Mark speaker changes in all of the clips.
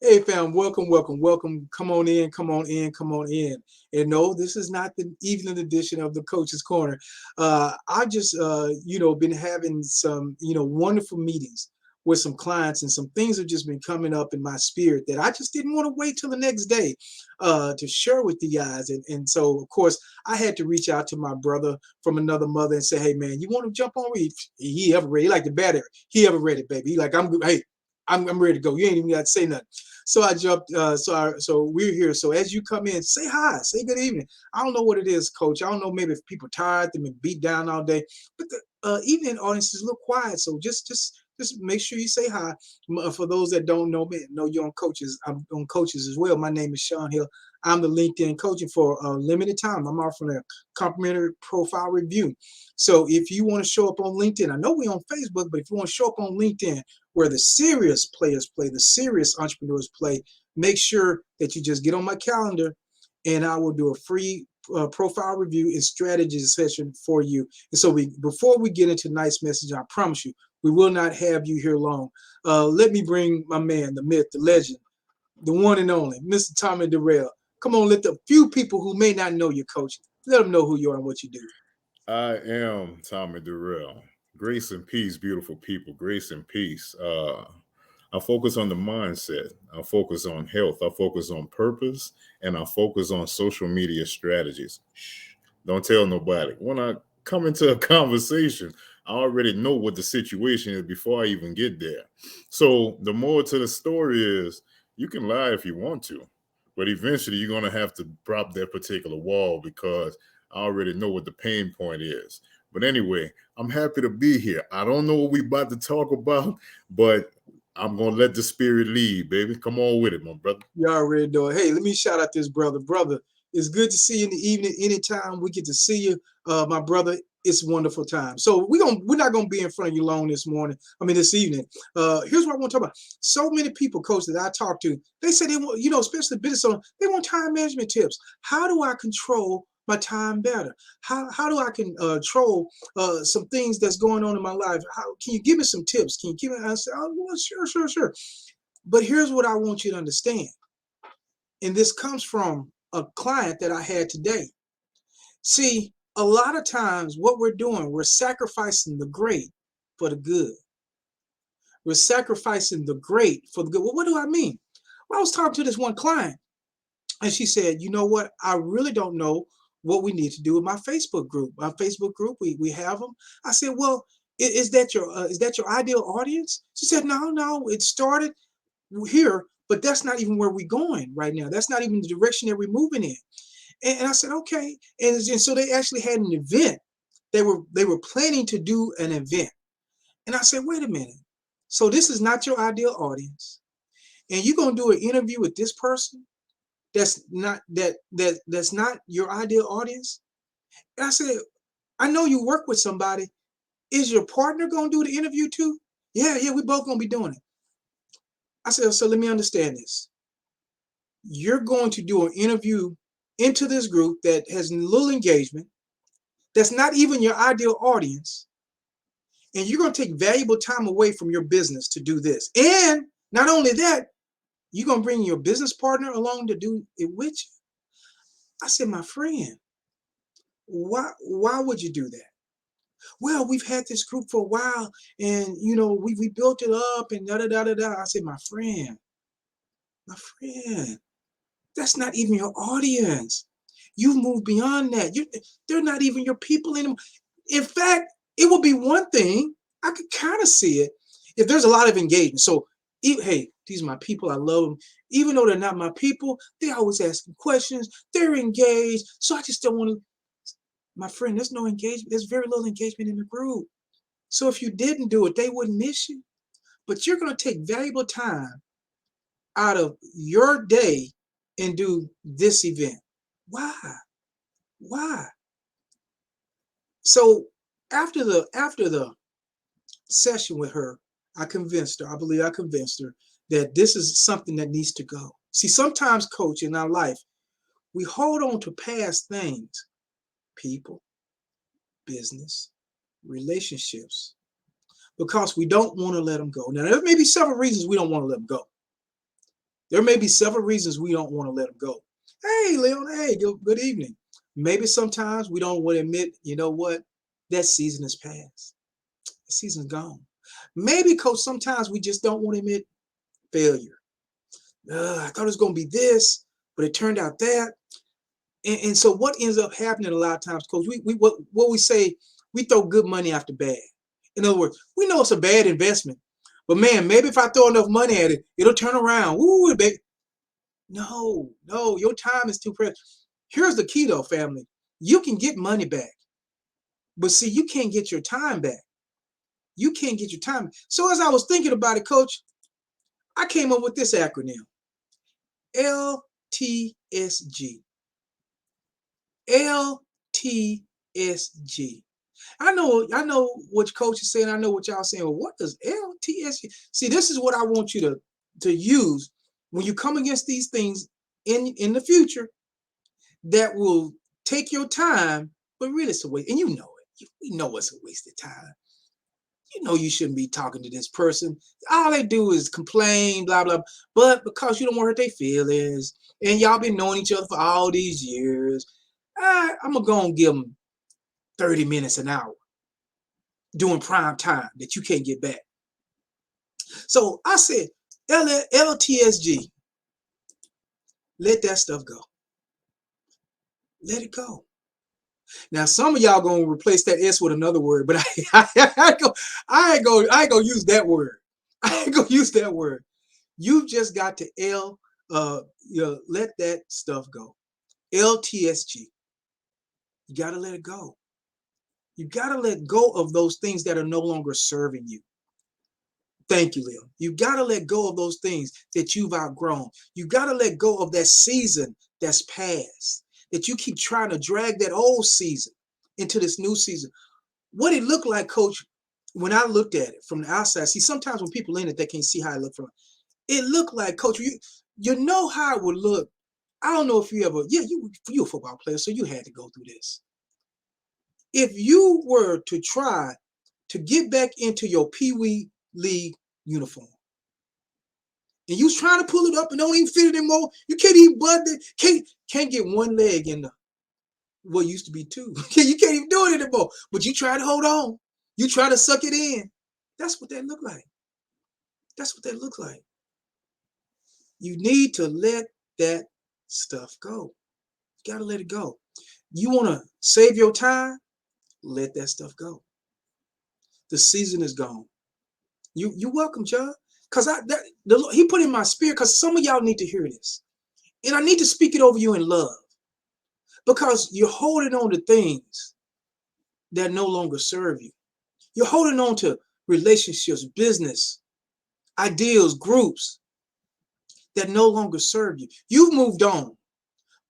Speaker 1: Hey fam, welcome, welcome, welcome. Come on in, come on in, come on in. And no, this is not the evening edition of the Coach's Corner. I just, been having some, wonderful meetings with some clients, and some things have just been coming up in my spirit that I just didn't want to wait till the next day to share with you guys. And so, of course, I had to reach out to my brother from another mother and say, hey man, you want to jump on? He ever ready? He like the battery. He ever ready, baby? He like, I'm good. Hey, I'm ready to go. You ain't even got to say nothing. So I jumped. So we're here. So as you come in, say hi, say good evening. I don't know what it is, Coach. I don't know. Maybe if people tired, they've been beat down all day. But the evening audience is a little quiet. So just make sure you say hi. For those that don't know me, know you on coaches. I'm on coaches as well. My name is Sean Hill. I'm the LinkedIn coaching for a limited time. I'm offering a complimentary profile review. So if you want to show up on LinkedIn, I know we're on Facebook, but if you want to show up on LinkedIn, where the serious players play, the serious entrepreneurs play, make sure that you just get on my calendar and I will do a free profile review and strategies session for you. And so before we get into tonight's message, I promise you, we will not have you here long. Let me bring my man, the myth, the legend, the one and only, Mr. Tommy Durrell. Come on, let the few people who may not know you, coach, let them know who you are and what you do.
Speaker 2: I am Tommy Durrell. Grace and peace, beautiful people. Grace and peace. I focus on the mindset. I focus on health. I focus on purpose, and I focus on social media strategies. Shh, don't tell nobody. When I come into a conversation, I already know what the situation is before I even get there. So the moral to the story is, you can lie if you want to, but eventually you're gonna have to drop that particular wall because I already know what the pain point is. But anyway, I'm happy to be here. I don't know what we about to talk about, but I'm gonna let the spirit lead, baby. Come on with it, my brother.
Speaker 1: You already know it. Hey, let me shout out this brother. Brother, it's good to see you in the evening. Anytime we get to see you, my brother, it's a wonderful time. So we're not gonna be in front of you long this morning. I mean this evening. Here's what I want to talk about. So many people, coach, that I talk to, they say they want, especially business owners, they want time management tips. How do I control my time better? How do I control some things that's going on in my life? How can you give me some tips? Can you give me? I said, oh, well, sure. But here's what I want you to understand. And this comes from a client that I had today. See, a lot of times what we're doing, we're sacrificing the great for the good. We're sacrificing the great for the good. Well, what do I mean? Well, I was talking to this one client, and she said, you know what? I really don't know what we need to do with my Facebook group. My Facebook group, we have them. I said, well, is that your ideal audience? She said, no, it started here, but that's not even where we're going right now. That's not even the direction that we're moving in. And I said, okay. And so they actually had an event. They were planning to do an event. And I said, wait a minute. So this is not your ideal audience. And you're gonna do an interview with this person that's not your ideal audience. And I said, I know you work with somebody. Is your partner gonna do the interview too? Yeah, we both gonna be doing it. I said, so let me understand this. You're going to do an interview into this group that has little engagement, that's not even your ideal audience, and you're going to take valuable time away from your business to do this. And not only that, you're going to bring your business partner along to do it with you. I said, my friend, why would you do that? Well, we've had this group for a while, and we built it up, and da da da da da. I said, my friend, that's not even your audience. You've moved beyond that. They're not even your people anymore. In fact, it would be one thing, I could kind of see it, if there's a lot of engagement. So, hey, these are my people. I love them. Even though they're not my people, they always asking questions. They're engaged. So I just don't want to. My friend, there's no engagement. There's very little engagement in the group. So if you didn't do it, they wouldn't miss you. But you're going to take valuable time out of your day and do this event. Why? Why? So after the session with her, I convinced her, I believe I convinced her that this is something that needs to go. See, sometimes, coach, in our life, we hold on to past things, people, business, relationships, because we don't want to let them go. Now, there may be several reasons we don't want to let them go. There may be several reasons we don't want to let them go. Hey, Leon, hey, good evening. Maybe sometimes we don't want to admit, you know what, that season is past. The season's gone. Maybe, coach, sometimes we just don't want to admit failure. I thought it was going to be this, but it turned out that. And so what ends up happening a lot of times, coach, what we say, we throw good money after bad. In other words, we know it's a bad investment, but man, maybe if I throw enough money at it, it'll turn around. Ooh, baby. No, no, your time is too precious. Here's the key though, family. You can get money back, but see, you can't get your time back. You can't get your time. So as I was thinking about it, coach, I came up with this acronym, LTSG. LTSG. I know what coach is saying. I know what y'all saying. Well, what does LTSG? See, this is what I want you to use when you come against these things in the future that will take your time, but really it's a waste. And you know it. We know it's a waste of time. You know you shouldn't be talking to this person. All they do is complain, blah blah. But because you don't want to hurt their feelings, and y'all been knowing each other for all these years, I'm gonna go and give them 30 minutes an hour during prime time that you can't get back. So I said, LTSG, let that stuff go. Let it go. Now some of y'all gonna replace that S with another word, but I ain't gonna use that word. I ain't gonna use that word. You've just got to let that stuff go. LTSG. You gotta let it go. You gotta let go of those things that are no longer serving you. Thank you, Leo. You got to let go of those things that you've outgrown. You got to let go of that season that's past, that you keep trying to drag that old season into this new season. What it looked like, coach, when I looked at it from the outside, see, sometimes when people in it, they can't see how it looked from it. Looked like, coach, you know how it would look. I don't know if you ever, yeah, you're a football player, so you had to go through this. If you were to try to get back into your Pee Wee League uniform, and you was trying to pull it up and don't even fit it anymore. You can't even button it. Can't get one leg in the what used to be two. You can't even do it anymore. But you try to hold on. You try to suck it in. That's what that look like. That's what that look like. You need to let that stuff go. You gotta let it go. You wanna save your time? Let that stuff go. The season is gone. You welcome, John. Cause he put in my spirit. Cause some of y'all need to hear this. And I need to speak it over you in love because you're holding on to things that no longer serve you. You're holding on to relationships, business, ideals, groups that no longer serve you. You've moved on,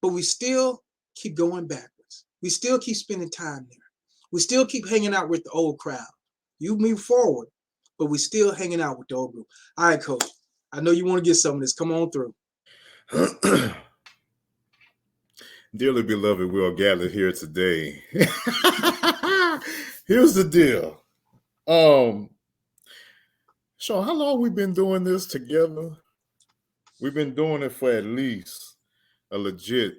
Speaker 1: but we still keep going backwards. We still keep spending time there. We still keep hanging out with the old crowd. You move forward, but we still hanging out with the old group. All right, coach. I know you want to get some of this. Come on through.
Speaker 2: Dearly beloved, we are gathered here today. Here's the deal. Sean, how long we been doing this together? We've been doing it for at least a legit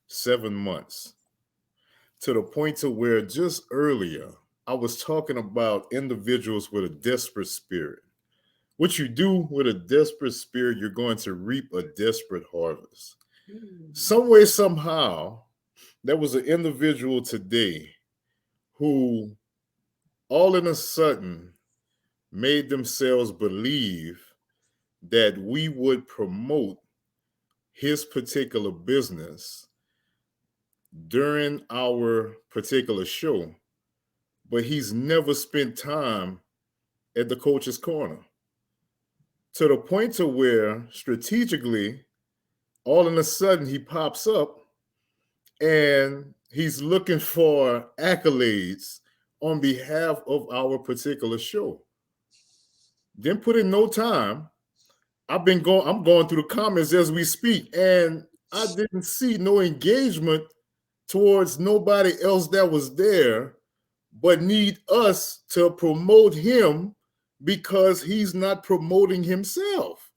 Speaker 2: 7 months. To the point to where just earlier I was talking about individuals with a desperate spirit. What you do with a desperate spirit, you're going to reap a desperate harvest. Some way, somehow, there was an individual today who all of a sudden made themselves believe that we would promote his particular business during our particular show, but he's never spent time at the coach's corner. To the point to where strategically, all of a sudden he pops up and he's looking for accolades on behalf of our particular show. Didn't put in no time. I'm going through the comments as we speak, and I didn't see no engagement towards nobody else that was there, but need us to promote him because he's not promoting himself.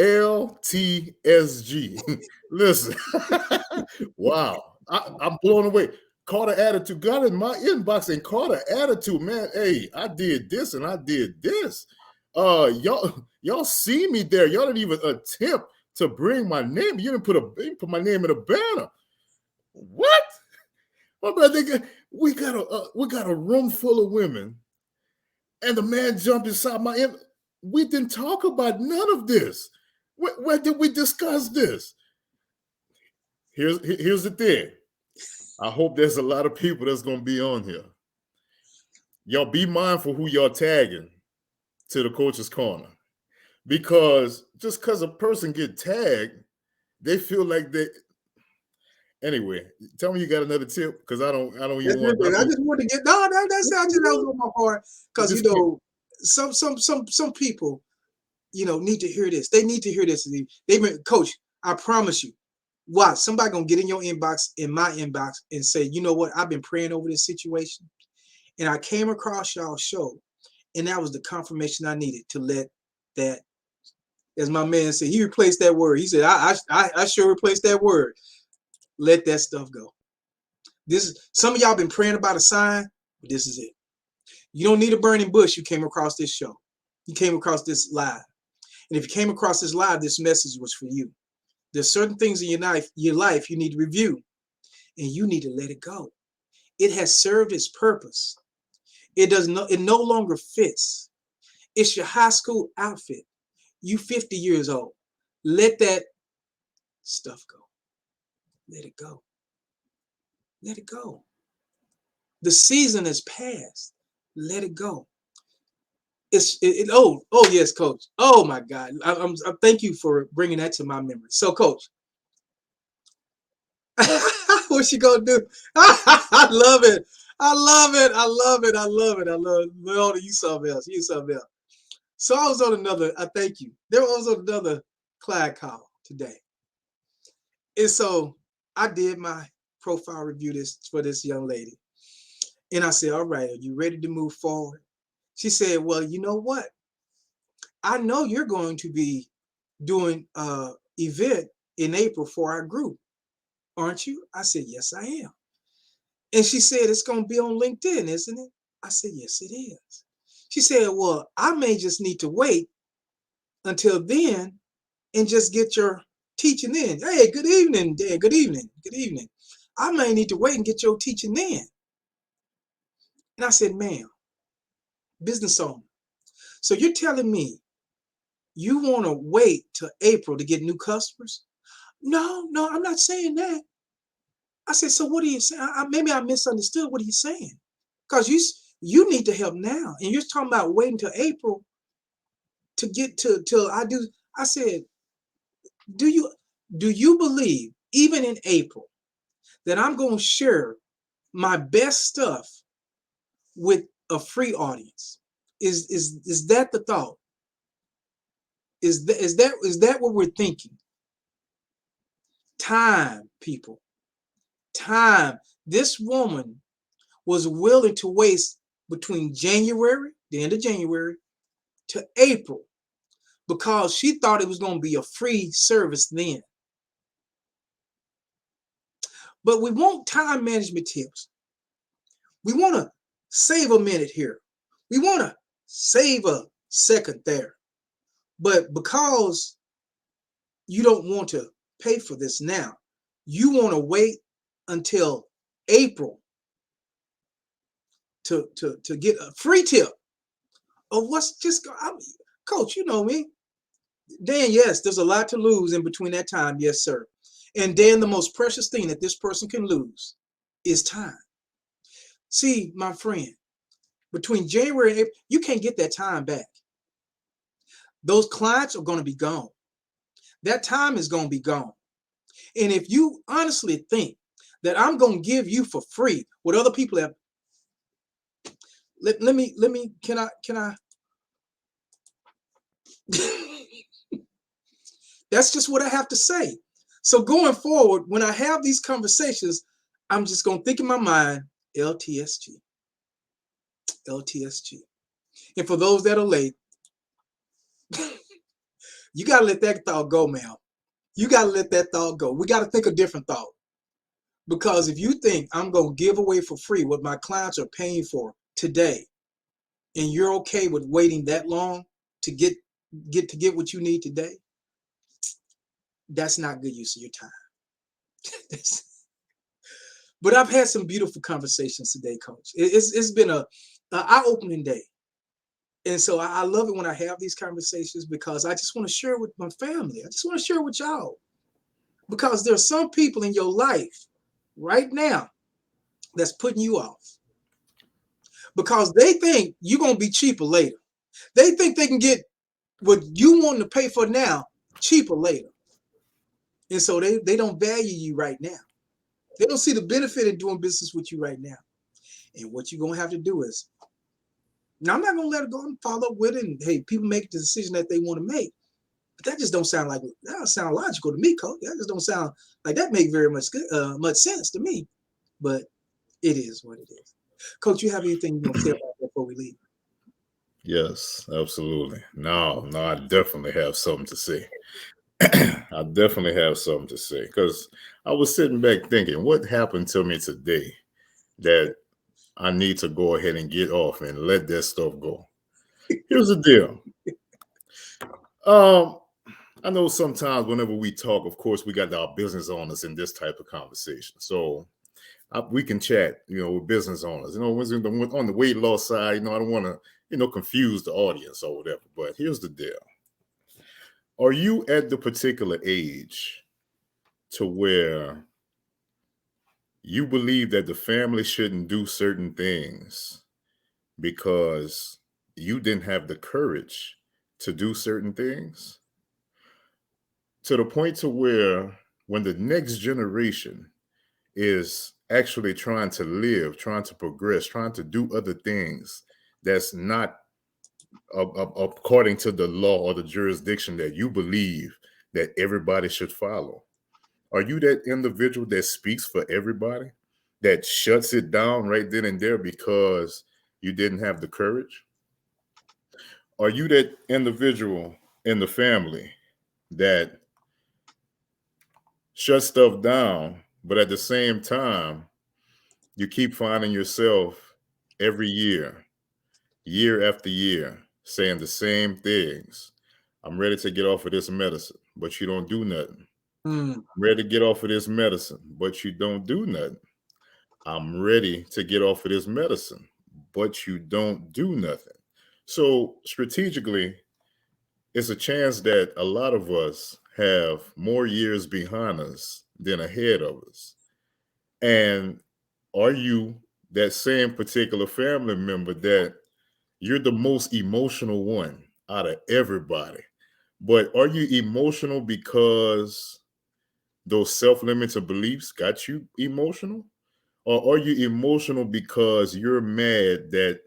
Speaker 2: LTSG. Listen, wow, I'm blown away. Caught an attitude, got in my inbox and caught an attitude, man. Hey, I did this and I did this. Y'all see me there. Y'all didn't even attempt to bring my name. You didn't put my name in a banner. What? My brother, we got a room full of women, and the man jumped inside my in. We didn't talk about none of this. Where did we discuss this? Here's the thing. I hope there's a lot of people that's gonna be on here. Y'all be mindful who y'all tagging to the coach's corner, because just because a person get tagged, they feel like they. Anyway, tell me you got another tip, because I don't even want.
Speaker 1: I just want to get that's not just that was on my heart, because some people need to hear this. They need to hear this. Coach, I promise you. Watch, somebody gonna get in your inbox, in my inbox, and say, you know what? I've been praying over this situation, and I came across y'all show, and that was the confirmation I needed to let that, as my man said, he replaced that word. He said, I sure replaced that word. Let that stuff go. Some of y'all been praying about a sign, but this is it. You don't need a burning bush. You came across this show. You came across this live. And if you came across this live, this message was for you. There's certain things in your life you need to review, and you need to let it go. It has served its purpose. It no longer fits. It's your high school outfit. You 50 years old. Let that stuff go. Let it go. Let it go. The season has passed. Let it go. Oh yes, Coach. Oh my God. I thank you for bringing that to my memory. So, Coach, what's she gonna do? I love it. I love it. I love it. I love it. I love it. No, you something else. You something else. So I was on another. I thank you. There was another client call today, and so I did my profile review for this young lady, and I said, "All right, are you ready to move forward?" She said, "Well, you know what? I know you're going to be doing an event in April for our group, aren't you?" I said, "Yes, I am." And she said, "It's going to be on LinkedIn, isn't it?" I said, "Yes, it is." She said, "Well, I may just need to wait until then and just get your teaching in." Hey, good evening, Dan. Good evening. Good evening. I may need to wait and get your teaching in. And I said, "Ma'am, business owner, so you're telling me you want to wait till April to get new customers?" No, I'm not saying that. I said, "So what are you saying?" Maybe I misunderstood. What are you saying? Because you need to help now, and you're talking about waiting till April to get till I do. I said, do you believe even in April that I'm going to share my best stuff with a free audience? Is that the thought? Is that what we're thinking? Time, people, time. This woman was willing to waste between January, the end of January, to April, because she thought it was going to be a free service then. But we want time management tips. We want to save a minute here. We want to save a second there. But because you don't want to pay for this now, you want to wait until April to get a free tip of what's just, Coach, you know me. Dan, yes, there's a lot to lose in between that time. Yes, sir. And Dan, the most precious thing that this person can lose is time. See, my friend, between January and April, you can't get that time back. Those clients are going to be gone. That time is going to be gone. And if you honestly think that I'm going to give you for free what other people have, let me, can I, that's just what I have to say. So going forward, when I have these conversations, I'm just going to think in my mind, LTSG, LTSG. And for those that are late, You got to let that thought go, ma'am. You got to let that thought go. We got to think a different thought. Because if you think I'm going to give away for free what my clients are paying for today, and you're okay with waiting that long to get what you need today, that's not good use of your time. But I've had some beautiful conversations today, Coach. It's been a eye-opening day. And so I love it when I have these conversations because I just want to share with my family. I just want to share with y'all because there's some people in your life right now that's putting you off because they think you're going to be cheaper later. They think they can get what you want to pay for now cheaper later. And so they don't value you right now. They don't see the benefit in doing business with you right now. And what you're going to have to do is, now I'm not going to let it go and follow up with it. And hey, people make the decision that they want to make. But that just don't sound like, that don't sound logical to me, Coach. That just don't sound like that make very much sense to me. But it is what it is. Coach, you have anything you want to say about that before we leave?
Speaker 2: Yes, absolutely. No, I definitely have something to say. I definitely have something to say because I was sitting back thinking, what happened to me today that I need to go ahead and get off and let that stuff go? Here's the deal. Um, I know sometimes whenever we talk, of course, we got our business owners in this type of conversation. So we can chat, with business owners. On the weight loss side, I don't want to, confuse the audience or whatever. But here's the deal. Are you at the particular age to where you believe that the family shouldn't do certain things because you didn't have the courage to do certain things? To the point to where when the next generation is actually trying to live, trying to progress, trying to do other things that's not according to the law or the jurisdiction that you believe that everybody should follow. Are you that individual that speaks for everybody, that shuts it down right then and there because you didn't have the courage? Are you that individual in the family that shuts stuff down, but at the same time, you keep finding yourself every year after year, saying the same things? I'm ready to get off of this medicine, but you don't do nothing.
Speaker 1: Mm.
Speaker 2: I'm ready to get off of this medicine, but you don't do nothing. I'm ready to get off of this medicine, but you don't do nothing. So strategically, it's a chance that a lot of us have more years behind us than ahead of us. And are you that same particular family member that you're the most emotional one out of everybody? But are you emotional because those self-limiting beliefs got you emotional? Or are you emotional because you're mad that,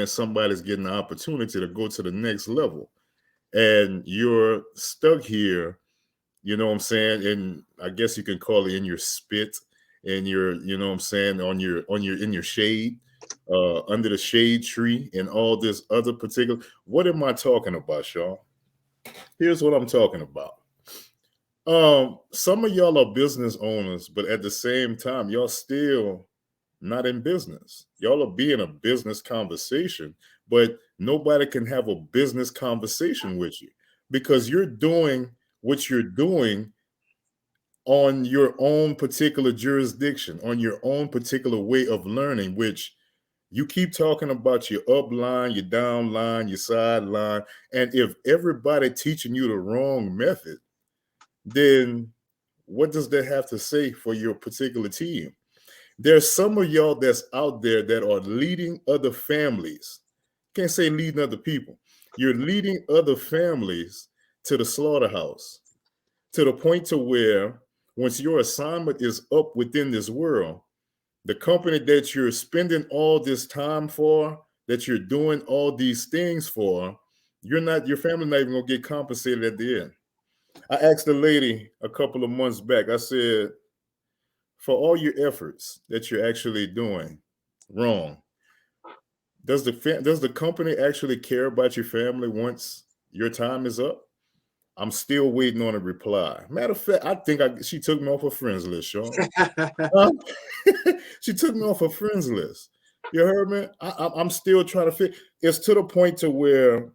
Speaker 2: somebody's getting the opportunity to go to the next level and you're stuck here, and I guess you can call it in your spit and your, in your shade, under the shade tree and all this other particular. What am I talking about, y'all? Here's what I'm talking about. Some of y'all are business owners, but at the same time, y'all still not in business. Y'all are being a business conversation, but nobody can have a business conversation with you because you're doing what you're doing on your own particular jurisdiction, on your own particular way of learning, which you keep talking about your upline, your downline, your sideline. And if everybody teaching you the wrong method, then what does that have to say for your particular team? There's some of y'all that's out there that are leading other families. Can't say leading other people. You're leading other families to the slaughterhouse, to the point to where once your assignment is up within this world, the company that you're spending all this time for, that you're doing all these things for, your family not even gonna get compensated at the end. I asked a lady a couple of months back, I said, for all your efforts that you're actually doing wrong, does the company actually care about your family once your time is up? I'm still waiting on a reply. Matter of fact, I think she took me off her friends list, Sean. Huh? She took me off her friends list. You heard me? I'm still trying to fit. It's to the point to where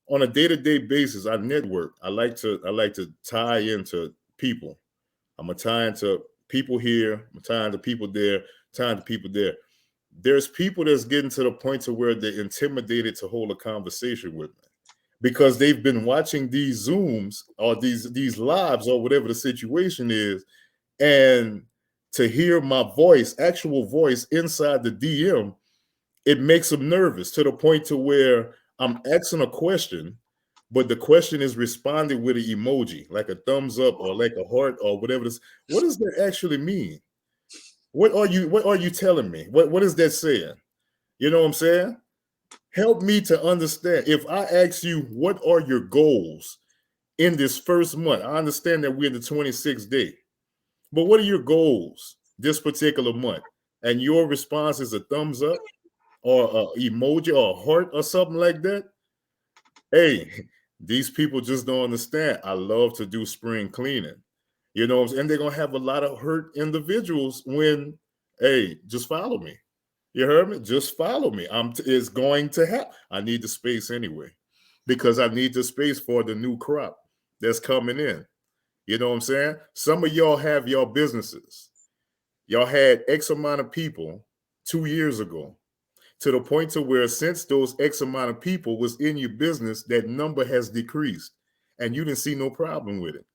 Speaker 2: on a day-to-day basis, I network. I like to tie into people. I'm gonna tie into people here, I'm tying to people there, tying to people there. There's people that's getting to the point to where they're intimidated to hold a conversation with me because they've been watching these Zooms or these lives or whatever the situation is, and to hear my voice, actual voice inside the DM, it makes them nervous to the point to where I'm asking a question, but the question is responded with an emoji, like a thumbs up or like a heart or whatever this. What does that actually mean? What are you telling me? What is that saying? You know what I'm saying? Help me to understand. If I ask you what are your goals in this first month, I understand that we're in the 26th day. But what are your goals this particular month? And your response is a thumbs up or a emoji or a heart or something like that. Hey, these people just don't understand. I love to do spring cleaning. You know, and they're gonna have a lot of hurt individuals when, hey, just follow me. You heard me? Just follow me. It's going to happen. I need the space anyway, because I need the space for the new crop that's coming in. You know what I'm saying? Some of y'all have your businesses. Y'all had X amount of people 2 years ago, to the point to where since those X amount of people was in your business, that number has decreased, and you didn't see no problem with it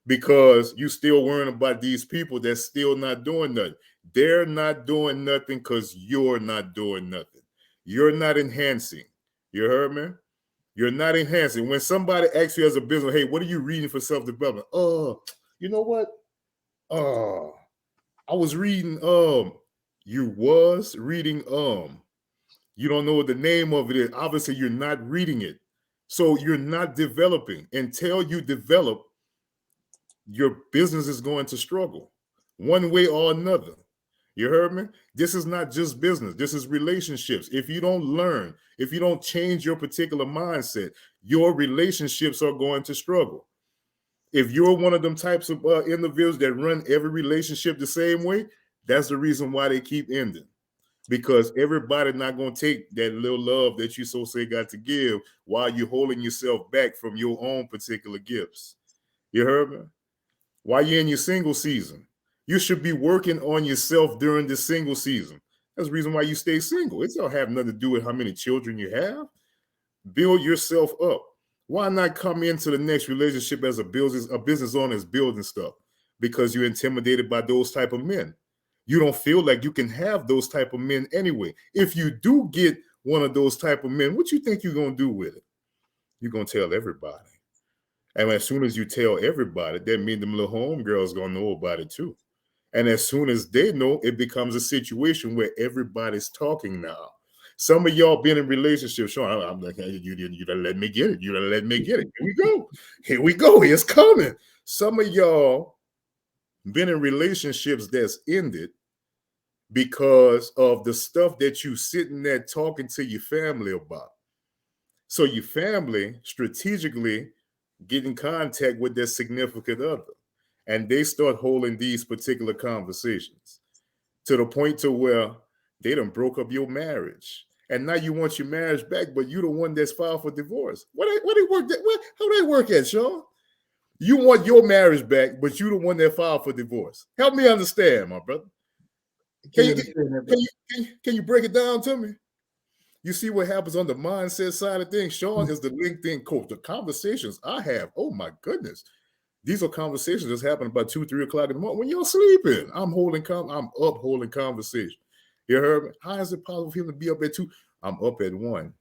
Speaker 2: because you still worrying about these people that's still not doing nothing. They're not doing nothing because you're not doing nothing. You're not enhancing. You heard me? You're not enhancing. When somebody asks you as a business, hey, what are you reading for self-development? You know what? I was reading, you was reading, you don't know what the name of it is. Obviously, you're not reading it. So you're not developing. Until you develop, your business is going to struggle one way or another. You heard me? This is not just business. This is relationships. If you don't learn, if you don't change your particular mindset, your relationships are going to struggle. If you're one of them types of individuals that run every relationship the same way, that's the reason why they keep ending. Because everybody not going to take that little love that you so say got to give while you're holding yourself back from your own particular gifts. You heard me? While you're in your single season, you should be working on yourself during the single season. That's the reason why you stay single. It don't have nothing to do with how many children you have. Build yourself up. Why not come into the next relationship as a business owner is building stuff? Because you're intimidated by those type of men. You don't feel like you can have those type of men anyway. If you do get one of those type of men, what you think you're going to do with it? You're going to tell everybody. And as soon as you tell everybody, that means them little homegirls going to know about it too. And as soon as they know, it becomes a situation where everybody's talking now. Some of y'all been in relationships. Sean, I'm like, hey, you done let me get it. You done let me get it. Here we go. Here we go. It's coming. Some of y'all been in relationships that's ended because of the stuff that you sitting there talking to your family about. So your family strategically get in contact with their significant other, and they start holding these particular conversations to the point to where they done broke up your marriage. And now you want your marriage back, but you the one that's filed for divorce. What they work that? How they work at, Sean? You want your marriage back, but you the one that filed for divorce. Help me understand, my brother. Can you, can you break it down to me? You see what happens on the mindset side of things. Sean is the LinkedIn coach. The conversations I have, oh my goodness. These are conversations that's happening about 2, 3 o'clock in the morning when you're sleeping. I'm up holding conversation. You heard me? How is it possible for him to be up at 2? I'm up at 1.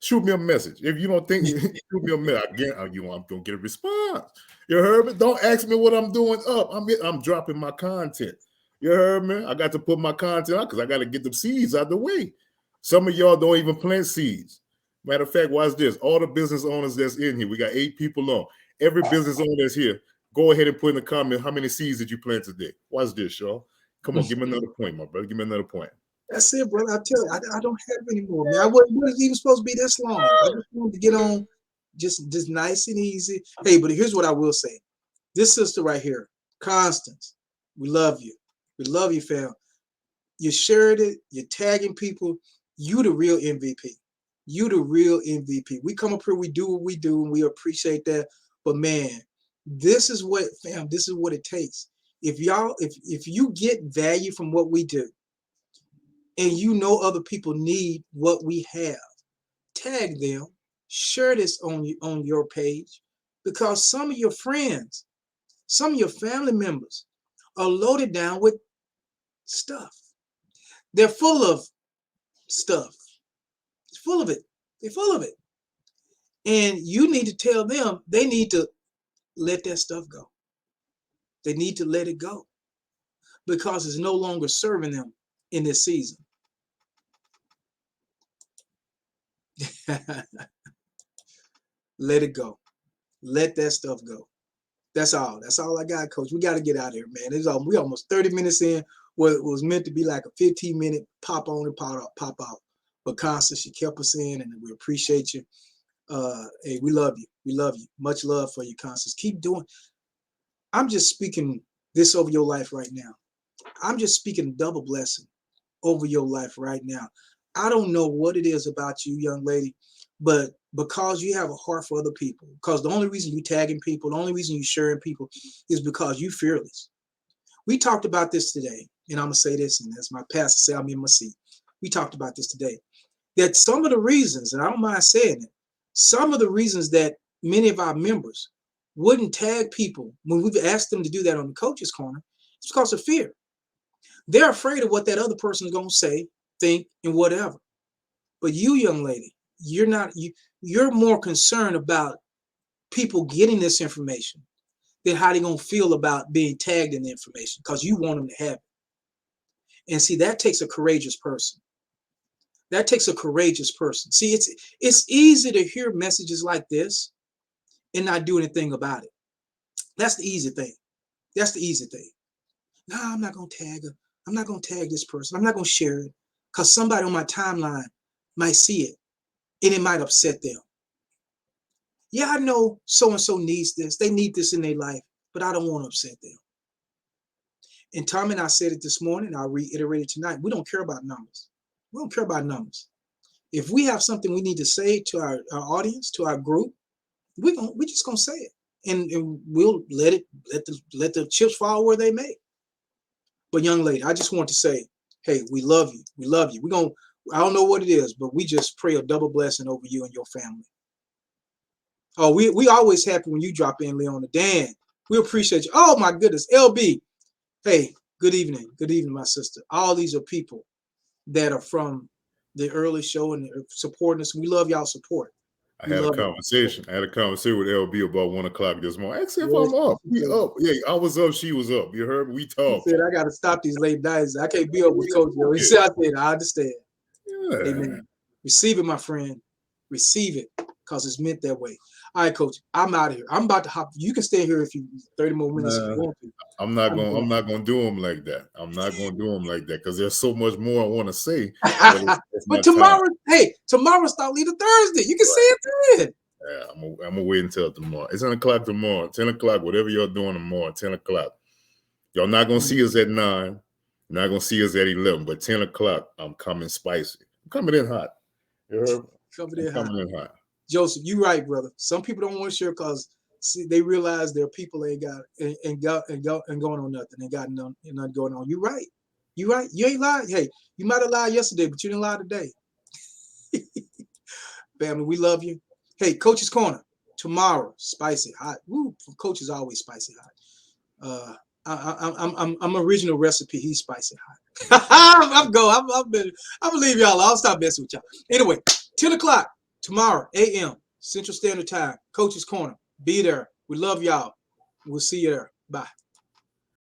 Speaker 2: Shoot me a message. If you don't think, shoot me a message. Again, I'm gonna get a response. You heard me? Don't ask me what I'm doing up. I'm dropping my content. You heard me? I got to put my content out because I got to get the seeds out of the way. Some of y'all don't even plant seeds. Matter of fact, watch this. All the business owners that's in here, we got 8 people on. Every business owner that's here, go ahead and put in the comment how many seeds did you plant today. Watch this, y'all. Come on, give me another point, my brother. Give me another point.
Speaker 1: That's it, brother. I tell you, I don't have any more, man. I wasn't even supposed to be this long. I just wanted to get on Just nice and easy. Hey, but here's what I will say. This sister right here, Constance, we love you. We love you, fam. You shared it. You're tagging people. You the real MVP. You the real MVP. We come up here, we do what we do, and we appreciate that. But man, this is what, fam, this is what it takes. If you get value from what we do, and you know other people need what we have, tag them, share this on your page, because some of your friends, some of your family members are loaded down with stuff. They're full of stuff. It's full of it. They're full of it. And you need to tell them they need to let that stuff go. They need to let it go because it's no longer serving them in this season. Let it go. Let that stuff go. That's all. That's all I got, Coach. We got to get out of here, man. We almost 30 minutes in. What was meant to be like a 15-minute pop on and pop out. But Constance, she kept us in, and we appreciate you. Hey, we love you. We love you. Much love for you, Constance. Keep doing. I'm just speaking this over your life right now. I'm just speaking double blessing over your life right now. I don't know what it is about you, young lady, but because you have a heart for other people, because the only reason you tagging people, the only reason you sharing people is because you fearless. We talked about this today, and I'm going to say this, and as my pastor said, I'm in my seat. We talked about this today, that some of the reasons, and I don't mind saying it, some of the reasons that many of our members wouldn't tag people when we've asked them to do that on the Coach's Corner, it's because of fear. They're afraid of what that other person is going to say, think, and whatever. But you, young lady, you're not. You're more concerned about people getting this information than how they're going to feel about being tagged in the information, because you want them to have it. And see, that takes a courageous person. That takes a courageous person. See, it's easy to hear messages like this and not do anything about it. That's the easy thing. That's the easy thing. No, I'm not going to tag her. I'm not going to tag this person. I'm not going to share it because somebody on my timeline might see it and it might upset them. Yeah, I know so-and-so needs this. They need this in their life, but I don't want to upset them. And Tom and I said it this morning, I'll reiterate it tonight. We don't care about numbers. We don't care about numbers. If we have something we need to say to our audience, to our group, we're just going to say it. And we'll let the chips fall where they may. But young lady, I just want to say, hey, we love you. We love you. I don't know what it is, but we just pray a double blessing over you and your family. Oh, we always happy when you drop in, Leona. Dan, we appreciate you. Oh my goodness, LB. Hey, good evening. Good evening, my sister. All these are people that are from the early show and supporting us. We love y'all support.
Speaker 2: I had a conversation with LB about 1 o'clock this morning. I asked if I'm up. We up. Yeah, I was up. She was up. You heard me? We talked.
Speaker 1: He said, I got to stop these late nights. I can't be up with Coach Joe. He said, I understand.
Speaker 2: Yeah.
Speaker 1: Amen. Receive it, my friend. Receive it, because it's meant that way. All right, Coach. I'm out of here. I'm about to hop. You can stay here if you 30 more minutes if you want to.
Speaker 2: I'm not gonna do them like that. I'm not gonna do them like that because there's so much more I want to say.
Speaker 1: But tomorrow, tomorrow's Thought Leader Thursday. You can say it then.
Speaker 2: Yeah, I'm gonna wait until tomorrow. It's 10 o'clock tomorrow. 10 o'clock, whatever you're doing tomorrow, 10 o'clock. Y'all not gonna see us at 9. You're not gonna see us at 11, but 10 o'clock, I'm coming spicy. I'm coming in hot. You heard? Coming in hot.
Speaker 1: Joseph, you right, brother. Some people don't want to share because they realize their people ain't got and going on nothing. They got nothing going on. You right. You right. You ain't lied. Hey, you might have lied yesterday, but you didn't lie today. Family, we love you. Hey, Coach's Corner tomorrow, spicy hot. Woo, Coach is always spicy hot. I'm original recipe. He's spicy hot. I'm gonna leave y'all. I'll stop messing with y'all. Anyway, 10 o'clock tomorrow, a.m. Central Standard Time. Coach's Corner. Be there. We love y'all. We'll see you there. Bye.